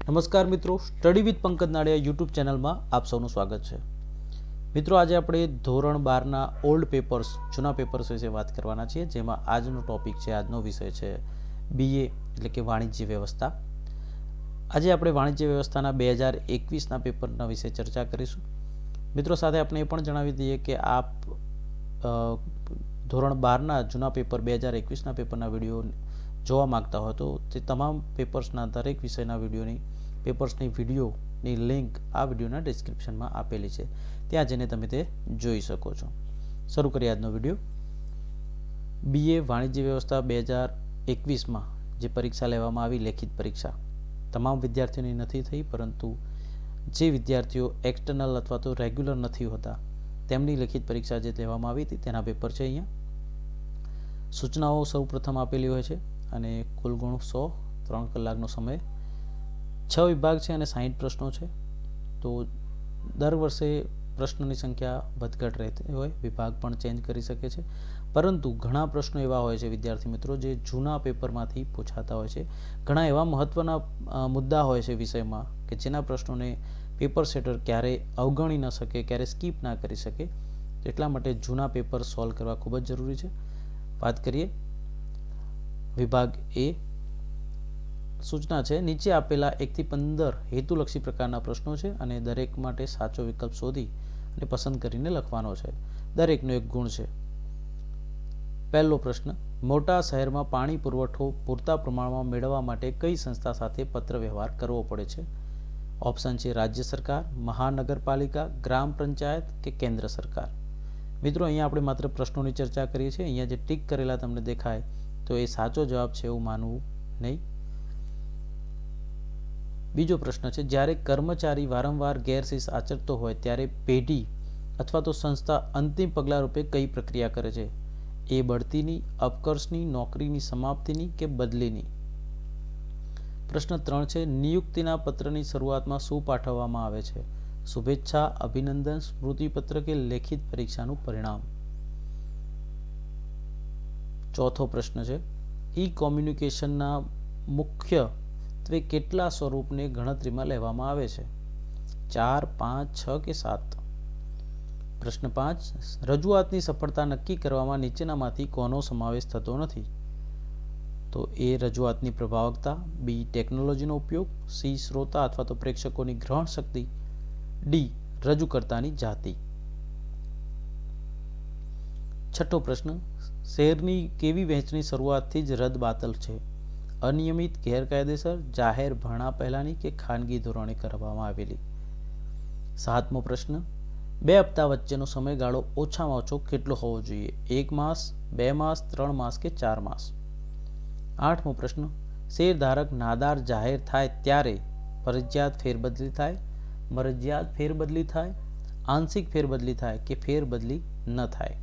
નમસ્કાર મિત્રો, study with Pankaj Nadiya YouTube ચેનલમાં આપ સૌનું સ્વાગત છે. મિત્રો, આજે આપણે ધોરણ 12ના ઓલ્ડ પેપર્સ, જૂના પેપર્સ વિશે વાત કરવાના છીએ, જેમાં આજનો ટોપિક છે, આજનો વિષય છે BA એટલે કે વાણિજ્ય વ્યવસ્થા. આજે આપણે વાણિજ્ય વ્યવસ્થાના 2021ના પેપરના વિશે ચર્ચા કરીશું. મિત્રો, સાથે આપણે એ પણ જણાવી દઈએ કે આપ ધોરણ 12ના જૂના પેપર 2021ના પેપરના વિડીયો જોવા માંગતા હો તો તે તમામ પેપર્સના દરેક વિષયના પેપર્સની વિડીયોની લિંક આ વિડીયોના ડિસ્ક્રિપ્શનમાં આપેલી છે, ત્યાં જઈને તમે તે જોઈ શકો છો. શરૂ કરીએ આજનો વિડીયો. BA વાણિજ્ય વ્યવસ્થા 2021માં જે પરીક્ષા લેવામાં આવી, લેખિત પરીક્ષા તમામ વિદ્યાર્થીઓની નથી થઈ, પરંતુ જે વિદ્યાર્થીઓ એક્સટર્નલ અથવા તો રેગ્યુલર નથી હોતા તેમની લેખિત પરીક્ષા જે લેવામાં આવી હતી તેના પેપર છે. અહીંયા સૂચનાઓ સૌ પ્રથમ આપેલી હોય છે અને કુલ ગુણ 100, 3 કલાકનો સમય, 6 વિભાગ છે અને 60 પ્રશ્નો છે. તો દર વર્ષે પ્રશ્નોની સંખ્યા વધઘટ રહેતી હોય, વિભાગ પણ ચેન્જ કરી શકે છે, પરંતુ ઘણા પ્રશ્નો એવા હોય છે વિદ્યાર્થી મિત્રો જે જૂના પેપરમાંથી પૂછાતા હોય છે. ઘણા એવા મહત્વના મુદ્દા હોય છે વિષયમાં કે જેના પ્રશ્નોને પેપર સેટર ક્યારેય અવગણી ન શકે, ક્યારે સ્કીપ ના કરી શકે. એટલા માટે જૂના પેપર સોલ્વ કરવા ખૂબ જ જરૂરી છે. વાત કરીએ વિભાગ એ. સૂચના છે, નીચે આપેલા 1 થી 15 હેતુલક્ષી પ્રકારના પ્રશ્નો છે અને દરેક માટે સાચો વિકલ્પ શોધી અને પસંદ કરીને લખવાનો છે. દરેકનો એક ગુણ છે. પહેલો પ્રશ્ન, મોટા શહેરમાં પાણી પુરવઠો પૂરતા પ્રમાણમાં મેળવવા માટે કઈ સંસ્થા સાથે પત્ર વ્યવહાર કરવો પડે છે? ઓપ્શન છે રાજ્ય સરકાર, મહાનગરપાલિકા, ગ્રામ પંચાયત કે કેન્દ્ર સરકાર. મિત્રો, અહીંયા આપણે માત્ર પ્રશ્નોની ચર્ચા કરીએ છીએ. અહીંયા જે ટીક કરેલા તમને દેખાય તો એ સાચો જવાબ છે એવું માનવું નહીં. બીજો પ્રશ્ન છે, જ્યારે કર્મચારી વારંવાર ગેરશિસ્ત આચરતો હોય ત્યારે પેઢી અથવા તો સંસ્થા અંતિમ પગલા રૂપે કઈ પ્રક્રિયા કરે છે? એ બઢતીની, અપકર્ષની, નોકરીની સમાપ્તિની કે બદલીની. પ્રશ્ન 3 છે, નિયુક્તિના પત્રની શરૂઆતમાં શું પાઠવવામાં આવે છે? શુભેચ્છા, અભિનંદન, સ્મૃતિપત્ર કે લેખિત પરીક્ષાનું પરિણામ. ચોથો પ્રશ્ન છે, ઈ કોમ્યુનિકેશનના મુખ્યત્વે કેટલા સ્વરૂપને ગણતરીમાં લેવામાં આવે છે? 4, 5, 6 કે 7. પ્રશ્ન 5, રજૂઆતની સફળતા નક્કી કરવામાં નીચેનામાંથી કોનો સમાવેશ થતો નથી? તો એ રજૂઆતની પ્રભાવકતા, બી ટેકનોલોજીનો ઉપયોગ, સી શ્રોતા અથવા તો પ્રેક્ષકોની ગ્રહણ શક્તિ, ડી રજૂકર્તાની જાતિ. છઠ્ઠો પ્રશ્ન, શેરની કેવી વહેંચણી શરૂઆતથી જ રદબાતલ છે? અનિયમિત, ગેરકાયદેસર, જાહેર ભરણા પહેલાની કે ખાનગી ધોરણે કરવામાં આવેલી. સાતમો પ્રશ્ન, 2 હપ્તા વચ્ચેનો સમયગાળો ઓછામાં ઓછો કેટલો હોવો જોઈએ? 1 માસ, 2 માસ, 3 માસ કે 4 માસ. આઠમો પ્રશ્ન, શેરધારક નાદાર જાહેર થાય ત્યારે ફરજિયાત ફેરબદલી થાય, મરજિયાત ફેરબદલી થાય, આંશિક ફેરબદલી થાય કે ફેરબદલી ન થાય.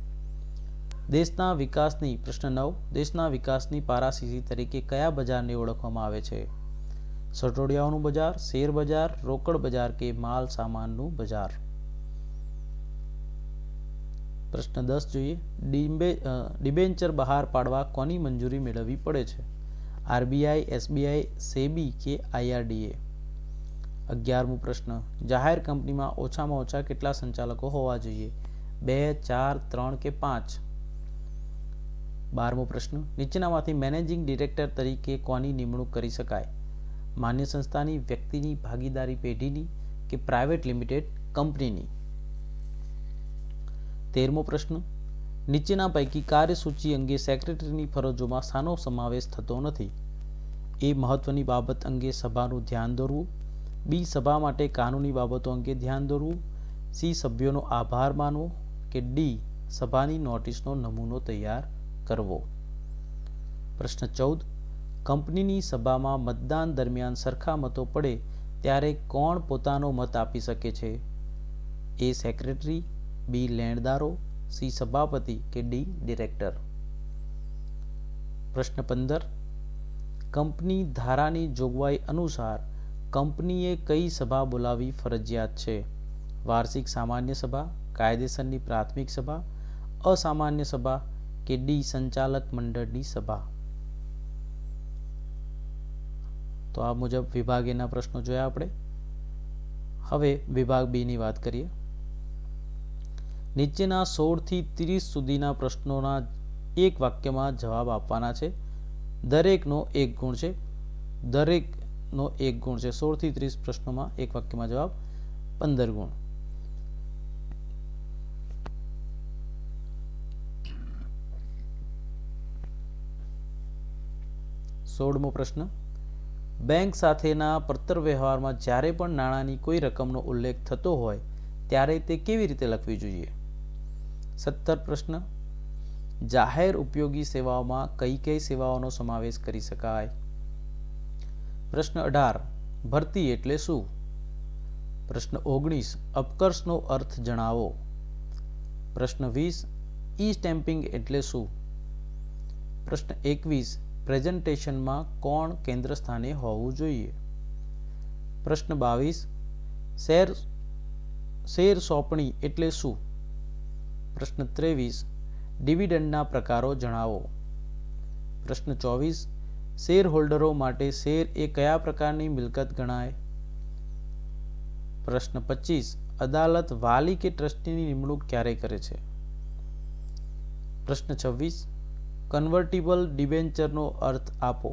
દેશના વિકાસની પ્રશ્ન 9, દેશના વિકાસની પારાશીશી તરીકે કયા બજારને ઓળખવામાં આવે છે? સટોડિયાઓનું બજાર, શેર બજાર, રોકડ બજાર કે માલ સામાનનું બજાર. પ્રશ્ન 10 જોઈએ, ડિબેન્ચર બહાર પાડવા કોની મંજૂરી મેળવવી પડે છે? RBI, SBI, સેબી કે IRDA. 11મો પ્રશ્ન, જાહેર કંપનીમાં ઓછામાં ઓછા કેટલા સંચાલકો હોવા જોઈએ? 2, 4, 3 કે 5. 12મો પ્રશ્ન, નીચેનામાંથી મેનેજિંગ ડિરેક્ટર તરીકે કોની નિમણૂક કરી શકાય? માન્ય સંસ્થાની, વ્યક્તિની, ભાગીદારી પેઢીની કે પ્રાઇવેટ લિમિટેડ કંપનીની. 13મો પ્રશ્ન, નીચેના પૈકી કાર્યસૂચિ અંગે સેક્રેટરીની ફરજોમાં શાનો સમાવેશ થતો નથી? એ મહત્વની બાબત અંગે સભાનું ધ્યાન દોરવું, બી સભા માટે કાનૂની બાબતો અંગે ધ્યાન દોરવું, સી સભ્યોનો આભાર માનવો કે ડી સભાની નોટિસનો નમૂનો તૈયાર કરવો. પ્રશ્ન 14, કંપનીની સભામાં મતદાન દરમિયાન સરખા મતો પડે ત્યારે કોણ પોતાનો મત આપી શકે છે? એ સેક્રેટરી, બી લેણદારો, સી સભાપતિ કે ડી ડિરેક્ટર. પ્રશ્ન 15, કંપની ધારાની જોગવાઈ અનુસાર કંપનીએ કઈ સભા બોલાવવી ફરજિયાત છે? વાર્ષિક સામાન્ય સભા, કાયદેસરની પ્રાથમિક સભા, અસામાન્ય સભા કે ડી સંચાલક મંડળની સભા. તો આ મુજબ વિભાગ એના પ્રશ્નો જોયા આપણે. હવે વિભાગ બી ની વાત કરીએ. નીચેના 16 થી 30 સુધીના પ્રશ્નોના એક વાક્યમાં જવાબ આપવાના છે. દરેકનો 1 ગુણ છે. દરેકનો 1 ગુણ છે. 16 થી 30 પ્રશ્નોમાં એક વાક્યમાં જવાબ 15 ગુણ. સોળમો પ્રશ્ન. બેંક સાથેના પડતર વ્યવહારમાં જ્યારે પણ નાણાંની કોઈ રકમનો ઉલ્લેખ થતો હોય ત્યારે તે કેવી રીતે લખવી જોઈએ? 17 પ્રશ્ન. જાહેર ઉપયોગી સેવાઓમાં કઈ કઈ સેવાઓનો સમાવેશ કરી શકાય? પ્રશ્ન 18. ભરતી એટલે શું? પ્રશ્ન 19. અપકર્ષનો અર્થ જણાવો. પ્રશ્ન 20. ઈ સ્ટેમ્પિંગ એટલે શું? પ્રશ્ન 21. પ્રેઝન્ટેશનમાં કોણ કેન્દ્ર સ્થાને હોવું જોઈએ? પ્રશ્ન 22. શેર સોંપણી એટલે શું? પ્રશ્ન 23. ડિવિડન્ડના પ્રકારો જણાવો. પ્રશ્ન 24. શેર હોલ્ડરો માટે શેર એ કયા પ્રકારની મિલકત ગણાય? પ્રશ્ન 25. અદાલત વાલી કે ટ્રસ્ટીની નિમણૂક ક્યારે કરે છે? પ્રશ્ન 26. કન્વર્ટિબલ ડિબેન્ચરનો અર્થ આપો.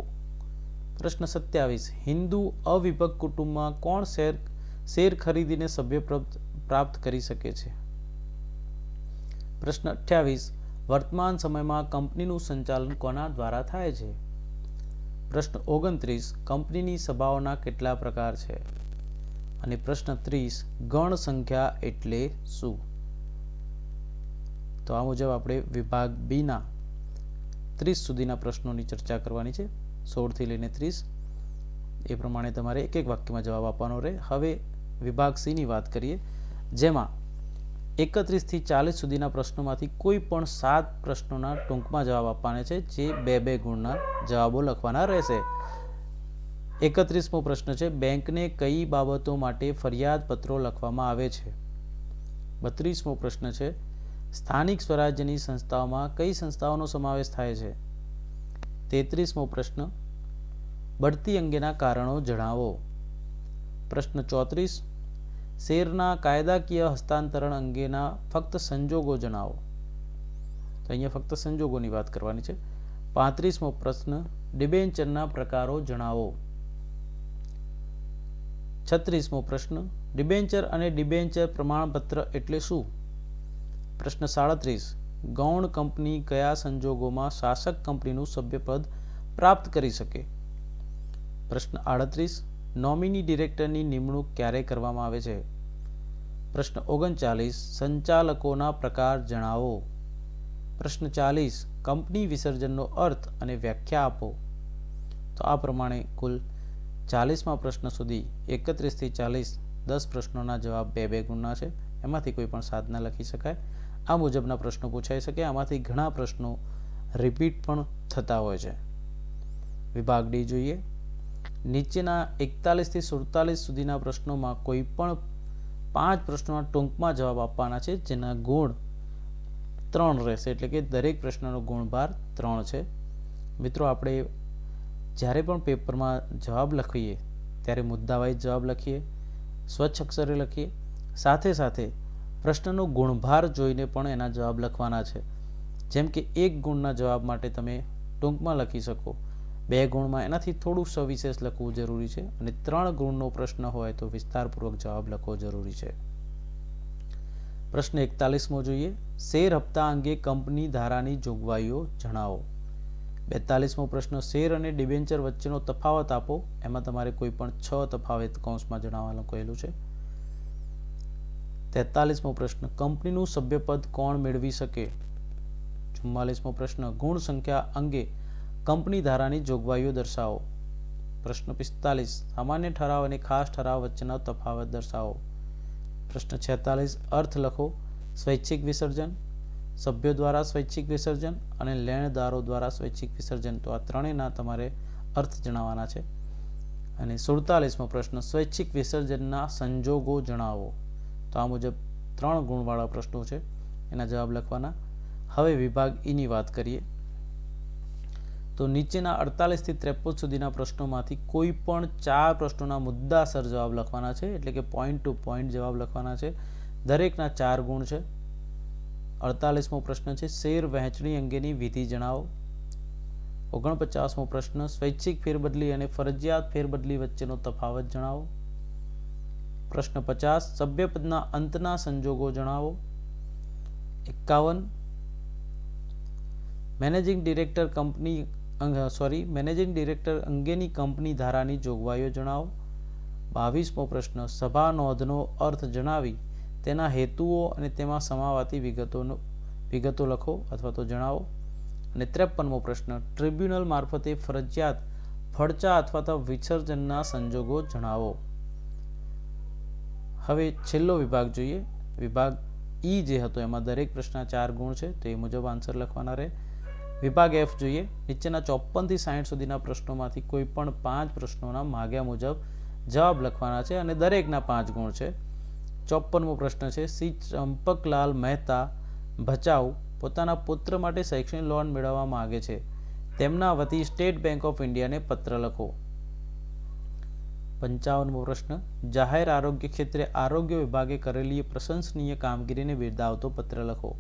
પ્રશ્ન 27. હિન્દુ અવિભક્ત કુટુંબમાં કોણ શેર ખરીદીને સભ્ય પ્રાપ્ત કરી શકે છે? પ્રશ્ન 28. વર્તમાન સમયમાં કંપનીનું સંચાલન કોના દ્વારા થાય છે? પ્રશ્ન 29. કંપનીની સભાઓના કેટલા પ્રકાર છે? અને પ્રશ્ન 30. ગણ સંખ્યા એટલે શું? તો આ મુજબ આપણે વિભાગ બી ના 30 સુધીના પ્રશ્નોની ચર્ચા કરવાની છે. 16 થી લઈને 30. એ પ્રમાણે તમારે એક એક વાક્યમાં જવાબ આપવાનો રહે. હવે વિભાગ સી ની વાત કરીએ, જેમાં 31 થી 40 સુધીના પ્રશ્નોમાંથી કોઈ પણ 7 પ્રશ્નોના ટૂંકમાં જવાબ આપવાના છે, જે 2-2 ગુણના જવાબો લખવાના રહેશે. 31મો પ્રશ્ન છે, બેંકને કઈ બાબતો માટે ફરિયાદ પત્રો લખવામાં આવે છે? 32મો પ્રશ્ન છે, સ્થાનિક સ્વરાજ્યની સંસ્થાઓમાં કઈ સંસ્થાઓનો સમાવેશ થાય છે? 33મો પ્રશ્ન, બઢતી અંગેના કારણો જણાવો. પ્રશ્ન 34. શેરના કાયદાકીય હસ્તાંતરણ અંગેના ફક્ત સંજોગો જણાવો. તો અહીંયા ફક્ત સંજોગોની વાત કરવાની છે. 35મો પ્રશ્ન, ડિબેન્ચરના પ્રકારો જણાવો. 36મો પ્રશ્ન, ડિબેન્ચર અને ડિબેન્ચર પ્રમાણપત્ર એટલે શું? પ્રશ્ન 37. ગૌણ કંપની કયા સંજોગોમાં શાસક કંપનીનું સભ્યપદ પ્રાપ્ત કરી શકે? પ્રશ્ન 38. નોમિની ડિરેક્ટરની નિમણૂક ક્યારે કરવામાં આવે છે? પ્રશ્ન 39. સંચાલકોના પ્રકાર જણાવો. પ્રશ્ન 40. કંપની વિસર્જનનો અર્થ અને વ્યાખ્યા આપો. તો આ પ્રમાણે કુલ 40મા પ્રશ્ન સુધી 31 થી 40 10 પ્રશ્નોના જવાબ 2-2 ગુણના છે. એમાંથી કોઈ પણ 7 ના લખી શકાય. આ મુજબના પ્રશ્નો પૂછાઈ શકે. આમાંથી ઘણા પ્રશ્નો રિપીટ પણ થતા હોય છે. વિભાગ ડી જોઈએ. નીચેના 41 થી 47 સુધીના પ્રશ્નોમાં કોઈ પણ 5 પ્રશ્નોના ટૂંકમાં જવાબ આપવાના છે, જેના ગુણ 3 રહેશે, એટલે કે દરેક પ્રશ્નનો ગુણભાર 3 છે. મિત્રો, આપણે જ્યારે પણ પેપરમાં જવાબ લખીએ ત્યારે મુદ્દાવાઇઝ જવાબ લખીએ, સ્વચ્છ અક્ષરે લખીએ, સાથે સાથે પ્રશ્નનો ગુણભાર જોઈને પણ એના જવાબ લખવાના છે. જેમ કે 1 ગુણના જવાબ માટે તમે ટૂંકમાં લખી શકો, 2 ગુણમાં એનાથી થોડું સવિશેષ લખવું જરૂરી છે, અને 3 ગુણનો પ્રશ્ન હોય તો વિસ્તારપૂર્વક જવાબ લખવો જરૂરી છે. પ્રશ્ન 41મો જોઈએ. શેર હપ્તા અંગે કંપની ધારાની જોગવાઈઓ જણાવો. 42મો પ્રશ્ન, શેર અને ડિબેન્ચર વચ્ચેનો તફાવત આપો. એમાં તમારે કોઈ પણ 6 તફાવત કૌંસમાં જણાવવાનું કહેલું છે. 43મો પ્રશ્ન, કંપનીનું સભ્યપદ કોણ મેળવી શકે? 44મો પ્રશ્ન, ગુણ સંખ્યા અંગે કંપની ધારાની જોગવાઈઓ દર્શાવો. પ્રશ્ન 45, સામાન્ય ઠરાવ અને ખાસ ઠરાવ વચ્ચેનો તફાવત દર્શાવો. પ્રશ્ન 46, અર્થ લખો. સ્વૈચ્છિક વિસર્જન, સભ્યો દ્વારા સ્વૈચ્છિક વિસર્જન અને લેણદારો દ્વારા સ્વૈચ્છિક વિસર્જન. તો આ ત્રણેયના તમારે અર્થ જણાવવાના છે. અને 47મો પ્રશ્ન, સ્વૈચ્છિક વિસર્જનના સંજોગો જણાવો. તો આ મુજબ 3 ગુણવાળા પ્રશ્નો છે, એના જવાબ લખવાના. હવે વિભાગ ઈ ની વાત કરીએ તો નીચેના 48 થી 53 સુધીના પ્રશ્નોમાંથી કોઈ પણ 4 પ્રશ્નોના મુદ્દાસર જવાબ લખવાના છે, એટલે કે પોઈન્ટ ટુ પોઈન્ટ જવાબ લખવાના છે. દરેકના 4 ગુણ છે. 48મો પ્રશ્ન છે શેર વહેંચણી અંગેની વિધિ જણાવો. 49મો પ્રશ્ન સ્વૈચ્છિક ફેરબદલી અને ફરજિયાત ફેરબદલી વચ્ચેનો તફાવત જણાવો. પ્રશ્ન 50 સભ્યપદના અંતના સંજોગો જણાવો. 51 મેનેજિંગ ડિરેક્ટર અંગેની કંપની ધારાની જોગવાઈઓ જણાવો. 22મો પ્રશ્ન સભા નોંધનો અર્થ જણાવી તેના હેતુઓ અને તેમાં સમાવાતી વિગતો લખો અથવા તો જણાવો. અને 53મો પ્રશ્ન ટ્રિબ્યુનલ મારફતે ફરજિયાત ફડચા અથવા તો વિસર્જનના સંજોગો જણાવો. હવે છેલ્લો વિભાગ જોઈએ. વિભાગ ઈ જે હતો એમાં દરેક પ્રશ્નના 4 ગુણ છે, તો એ મુજબ આન્સર લખવાના રહે. વિભાગ એફ જોઈએ. નીચેના 54 થી 60 સુધીના પ્રશ્નોમાંથી કોઈ પણ 5 પ્રશ્નોના માગ્યા મુજબ જવાબ લખવાના છે અને દરેકના 5 ગુણ છે. 54મો પ્રશ્ન છે શ્રી ચંપકલાલ મહેતા ભચાઉ પોતાના પુત્ર માટે શૈક્ષણિક લોન મેળવવા માંગે છે. તેમના વતી સ્ટેટ બેંક ઓફ ઇન્ડિયાને પત્ર લખો. 55મો પ્રશ્ન જાહેર આરોગ્ય ક્ષેત્રે આરોગ્ય વિભાગે કરેલી પ્રશંસનીય કામગીરીને બિરદાવતો પત્ર લખો.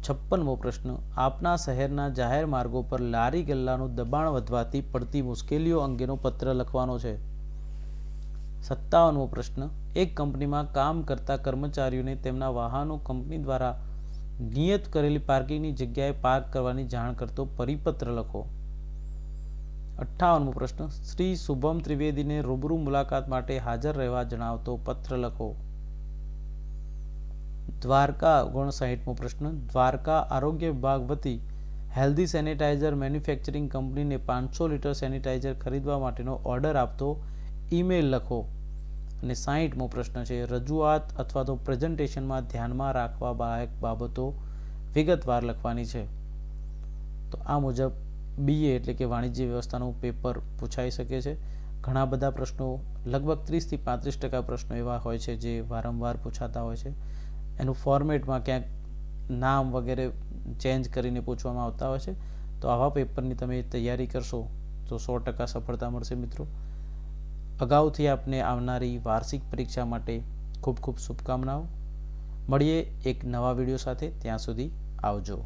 56મો પ્રશ્ન આપના શહેરના જાહેર માર્ગો પર લારી ગલ્લાનું દબાણ વધવાથી પડતી મુશ્કેલીઓ અંગેનો પત્ર લખવાનો છે. 57મો પ્રશ્ન એક કંપનીમાં કામ કરતા કર્મચારીઓને તેમના વાહનો કંપની દ્વારા નિયત કરેલી પાર્કિંગની જગ્યાએ પાર્ક કરવાની જાણ કરતો પરિપત્ર લખો. 58મો પ્રશ્ન શ્રી શુભમ ત્રિવેદીને રૂબરૂ મુલાકાત માટે હાજર રહેવા જણાવતો પત્ર લખો. દ્વારકા 59મો પ્રશ્ન દ્વારકા આરોગ્ય વિભાગ વતી હેલ્ધી સેનિટાઈઝર મેન્યુફેક્ચરિંગ કંપનીને 500 લીટર સેનિટાઈઝર ખરીદવા માટેનો ઓર્ડર આપતો ઈમેલ લખો. અને 60મો પ્રશ્ન છે રજૂઆત અથવા તો પ્રેઝન્ટેશનમાં ધ્યાનમાં રાખવા લાયક બાબતો વિગતવાર લખવાની છે. તો આ મુજબ બીએ એટલે કે વાણિજ્ય વ્યવસ્થાનું પેપર પૂછાઈ શકે છે. ઘણા બધા પ્રશ્નો લગભગ 30 થી 35% પ્રશ્નો એવા હોય છે જે વારંવાર પૂછાતા હોય છે. એનું ફોર્મેટમાં ક્યાંક નામ વગેરે ચેન્જ કરીને પૂછવામાં આવતા હોય છે. તો આવા પેપરની તમે તૈયારી કરશો તો 100% સફળતા મળશે મિત્રો. અગાઉથી આપને આવનારી વાર્ષિક પરીક્ષા માટે ખૂબ ખૂબ શુભકામનાઓ. મળીએ એક નવા વિડીયો સાથે. ત્યાં સુધી આવજો.